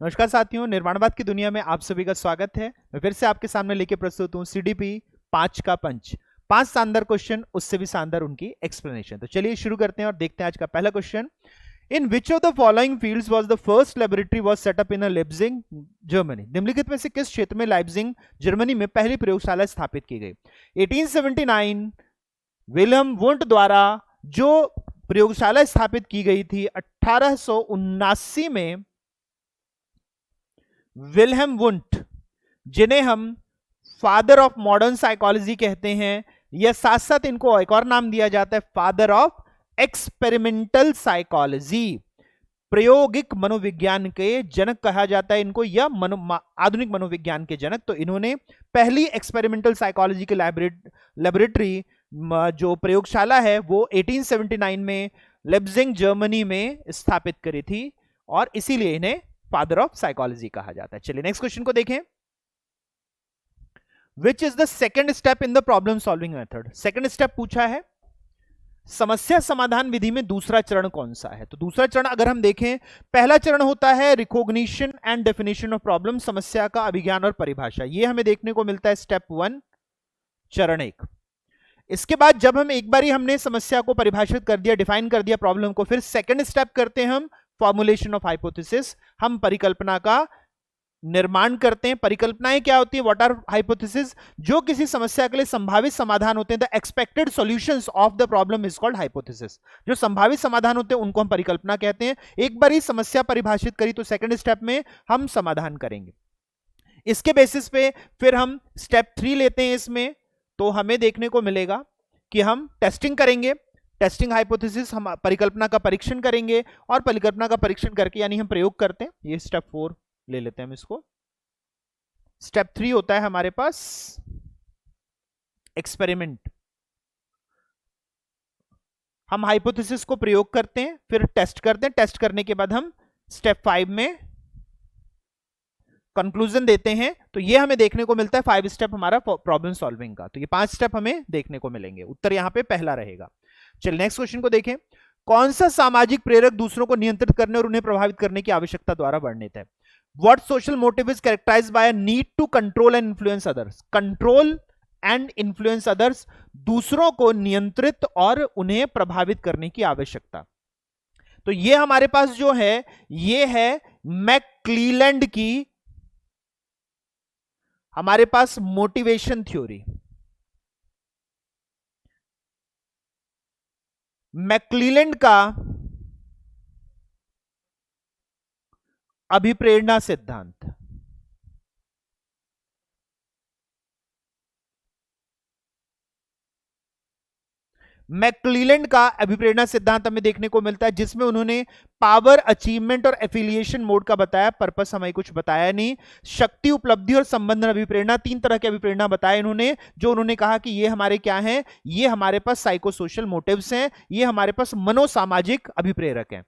नमस्कार साथियों, निर्माणवाद की दुनिया में आप सभी का स्वागत है। मैं फिर से आपके सामने लेके प्रस्तुत हूं सीडीपी 5 का पंच। 5 शानदार क्वेश्चन, उससे भी शानदार उनकी एक्सप्लेनेशन। तो चलिए शुरू करते हैं और देखते हैं आज का पहला question. In which of the following fields was the first laboratory was set up in Leipzig, Germany? निम्नलिखित में से किस क्षेत्र में लाइप्जिग, जर्मनी में पहली प्रयोगशाला स्थापित की गई? 1879 विलियम वुंट द्वारा जो प्रयोगशाला स्थापित की गई थी 1879 में विल्हेम वुंट, जिन्हें हम फादर ऑफ मॉडर्न साइकोलॉजी कहते हैं, या साथ साथ इनको एक और नाम दिया जाता है फादर ऑफ एक्सपेरिमेंटल साइकोलॉजी, प्रायोगिक मनोविज्ञान के जनक कहा जाता है इनको, या आधुनिक मनोविज्ञान के जनक। तो इन्होंने पहली एक्सपेरिमेंटल साइकोलॉजी की लेबोरेटरी, जो प्रयोगशाला है, वो 1879 में लाइप्जिग जर्मनी में स्थापित करी थी और इसीलिए इन्हें फादर ऑफ साइकोलॉजी कहा जाता है। चलिए नेक्स्ट क्वेश्चन को देखें। Which is the second step in the problem solving method? Second step पूछा है, समस्या समाधान विधि में दूसरा चरण कौन सा है? तो दूसरा चरण अगर हम देखें, पहला चरण होता है recognition and definition of problem, समस्या का अभिज्ञान और परिभाषा। ये हमें देखने को मिलता है स्टेप 1, चरण 1। इसके बाद जब हम एक बारी हमने समस्या को परिभाषित कर दिया, डिफाइन कर दिया प्रॉब्लम को, फिर सेकेंड स्टेप करते हैं हम फॉर्मुलेशन ऑफ हाइपोथेसिस, हम परिकल्पना का निर्माण करते हैं। परिकल्पनाएं क्या होती है? What are hypothesis? जो किसी समस्या के लिए संभावित समाधान होते हैं, the expected solutions of the problem is called hypothesis. जो संभावित समाधान होते हैं उनको हम परिकल्पना कहते हैं। एक बार ही समस्या परिभाषित करी तो सेकंड स्टेप में हम समाधान करेंगे। इसके बेसिस पे फिर हम स्टेप 3 लेते हैं इसमें, तो हमें देखने को मिलेगा कि हम टेस्टिंग करेंगे। टेस्टिंग हाइपोथेसिस, हम परिकल्पना का परीक्षण करेंगे और परिकल्पना का परीक्षण करके यानी हम प्रयोग करते हैं। ये स्टेप 4 ले लेते हैं हम इसको। स्टेप 3 होता है हमारे पास एक्सपेरिमेंट। हम हाइपोथेसिस को प्रयोग करते हैं, फिर टेस्ट करते हैं। टेस्ट करने के बाद हम स्टेप 5 में कंक्लूजन देते हैं। तो ये हमें देखने को मिलता है 5 स्टेप हमारा प्रॉब्लम सॉल्विंग का। तो ये 5 स्टेप हमें देखने को मिलेंगे। उत्तर यहां पे पहला रहेगा। चलिए नेक्स्ट क्वेश्चन को देखें। कौन सा सामाजिक प्रेरक दूसरों को नियंत्रित करने और उन्हें प्रभावित करने की आवश्यकता द्वारा वर्णित है? What social motive is characterized by a need to control and influence others? Control and influence others, दूसरों को नियंत्रित और उन्हें प्रभावित करने की आवश्यकता। तो ये हमारे पास जो है, ये है मैक्क्लीलैंड की हमारे पास मोटिवेशन थ्योरी। मैक्क्लीलैंड का अभिप्रेरणा सिद्धांत। मैक्क्लीलैंड का अभिप्रेरणा सिद्धांत हमें देखने को मिलता है, जिसमें उन्होंने पावर, अचीवमेंट और एफिलिएशन मोड का बताया। पर्पस हमें कुछ बताया नहीं। शक्ति, उपलब्धि और संबंधन अभिप्रेरणा, 3 तरह के अभिप्रेरणा बताए इन्होंने, जो उन्होंने कहा कि ये हमारे क्या हैं, ये हमारे पास साइकोसोशल मोटिव्स हैं, ये हमारे पास मनोसामाजिक अभिप्रेरक हैं।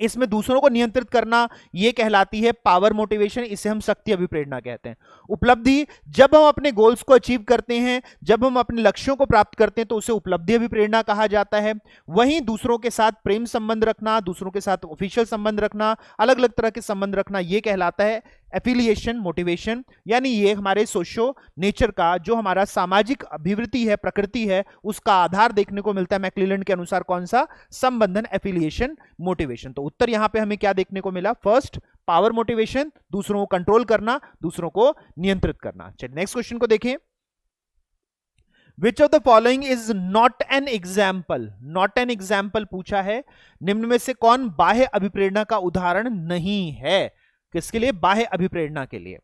इसमें दूसरों को नियंत्रित करना ये कहलाती है पावर मोटिवेशन, इसे हम शक्ति अभिप्रेरणा कहते हैं। उपलब्धि, जब हम अपने गोल्स को अचीव करते हैं, जब हम अपने लक्ष्यों को प्राप्त करते हैं, तो उसे उपलब्धि अभिप्रेरणा कहा जाता है। वहीं दूसरों के साथ प्रेम संबंध रखना, दूसरों के साथ ऑफिशियल संबंध रखना, अलग अलग तरह के संबंध रखना, ये कहलाता है एफिलिएशन मोटिवेशन। यानी ये हमारे सोशो नेचर का, जो हमारा सामाजिक अभिवृत्ति है, प्रकृति है, उसका आधार देखने को मिलता है मैक्क्लीलैंड के अनुसार। कौन सा? संबंधन, एफिलिएशन, मोटिवेशन। तो उत्तर यहां पे हमें क्या देखने को मिला? फर्स्ट, पावर मोटिवेशन, दूसरों को कंट्रोल करना, दूसरों को नियंत्रित करना। चलिए नेक्स्ट क्वेश्चन को देखें। Which of the following is not an example? Not an example पूछा है। निम्न में से कौन बाह्य अभिप्रेरणा का उदाहरण नहीं है? किसके लिए? बाह्य अभिप्रेरणा के लिए।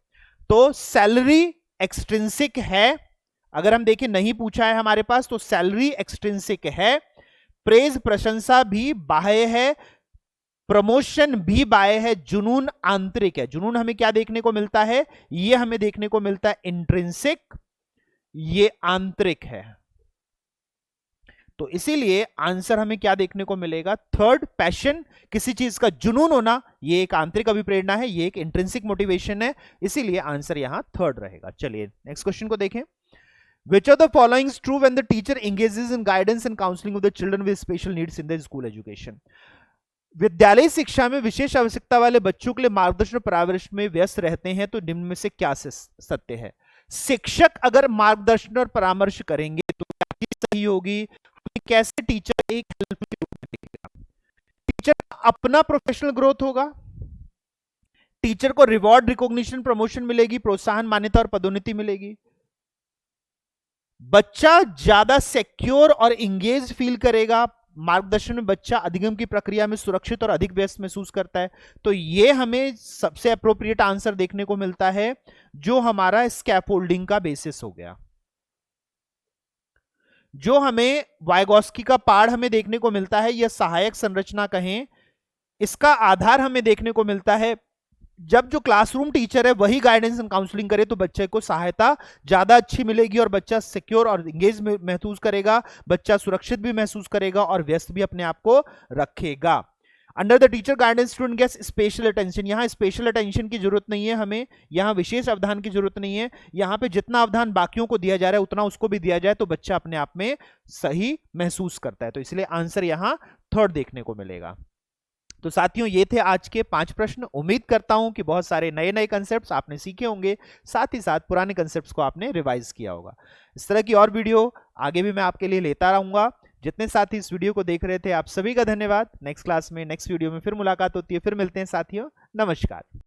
तो सैलरी एक्सट्रिंसिक है। अगर हम देखें, नहीं पूछा है हमारे पास, तो सैलरी एक्सट्रिंसिक है। प्रेज, प्रशंसा भी बाह्य है। प्रमोशन भी बाह्य है। जुनून आंतरिक है। जुनून हमें क्या देखने को मिलता है? ये हमें देखने को मिलता है इंट्रिंसिक, ये आंतरिक है। तो इसीलिए आंसर हमें क्या देखने को मिलेगा? थर्ड, पैशन, किसी चीज का जुनून होना, ये एक आंतरिक अभिप्रेरणा है, ये एक इंट्रिंसिक मोटिवेशन है, इसीलिए आंसर यहां थर्ड रहेगा। चलिए नेक्स्ट क्वेश्चन को देखें। Which of the following is true when the teacher engages in guidance and counseling of the children with special needs in the school education? विद्यालय शिक्षा में विशेष आवश्यकता वाले बच्चों के लिए मार्गदर्शन और परामर्श में व्यस्त रहते हैं, तो निम्न में से क्या सत्य है? शिक्षक अगर मार्गदर्शन और परामर्श करेंगे तो क्या चीज सही होगी? कैसे टीचर एक हेल्प के रूप में देखेगा? टीचर का अपना प्रोफेशनल ग्रोथ होगा, टीचर को रिवॉर्ड, रिकॉग्निशन, प्रमोशन मिलेगी, प्रोत्साहन, मान्यता और पदोन्नति मिलेगी। बच्चा ज्यादा सिक्योर और इंगेज फील करेगा, मार्गदर्शन में बच्चा अधिगम की प्रक्रिया में सुरक्षित और अधिक व्यस्त महसूस करता है। तो ये हमें सबसे अप्रोप्रिएट आंसर देखने को मिलता है, जो हमारा स्कैफोल्डिंग का बेसिस हो गया। जो हमें वाइगोस्की का पाड़ हमें देखने को मिलता है, यह सहायक संरचना कहें, इसका आधार हमें देखने को मिलता है जब जो क्लासरूम टीचर है वही गाइडेंस एंड काउंसलिंग करे तो बच्चे को सहायता ज्यादा अच्छी मिलेगी और बच्चा सिक्योर और इंगेज महसूस करेगा, बच्चा सुरक्षित भी महसूस करेगा और व्यस्त भी अपने आप को रखेगा। Under the teacher guidance student gets special attention. यहाँ स्पेशल अटेंशन की जरूरत नहीं है, हमें यहाँ विशेष अवधान की जरूरत नहीं है। यहाँ पे जितना अवधान बाकियों को दिया जा रहा है उतना उसको भी दिया जाए तो बच्चा अपने आप में सही महसूस करता है। तो इसलिए आंसर यहाँ थर्ड देखने को मिलेगा। तो साथियों ये थे आज के 5 प्रश्न। उम्मीद करता हूं कि बहुत सारे नए नए कंसेप्ट्स आपने सीखे होंगे, साथ ही साथ पुराने कंसेप्ट्स को आपने रिवाइज किया होगा। इस तरह की और वीडियो आगे भी मैं आपके लिए लेता रहूंगा। जितने साथी इस वीडियो को देख रहे थे आप सभी का धन्यवाद। नेक्स्ट क्लास में नेक्स्ट वीडियो में फिर मुलाकात होती है, फिर मिलते हैं साथियों। नमस्कार।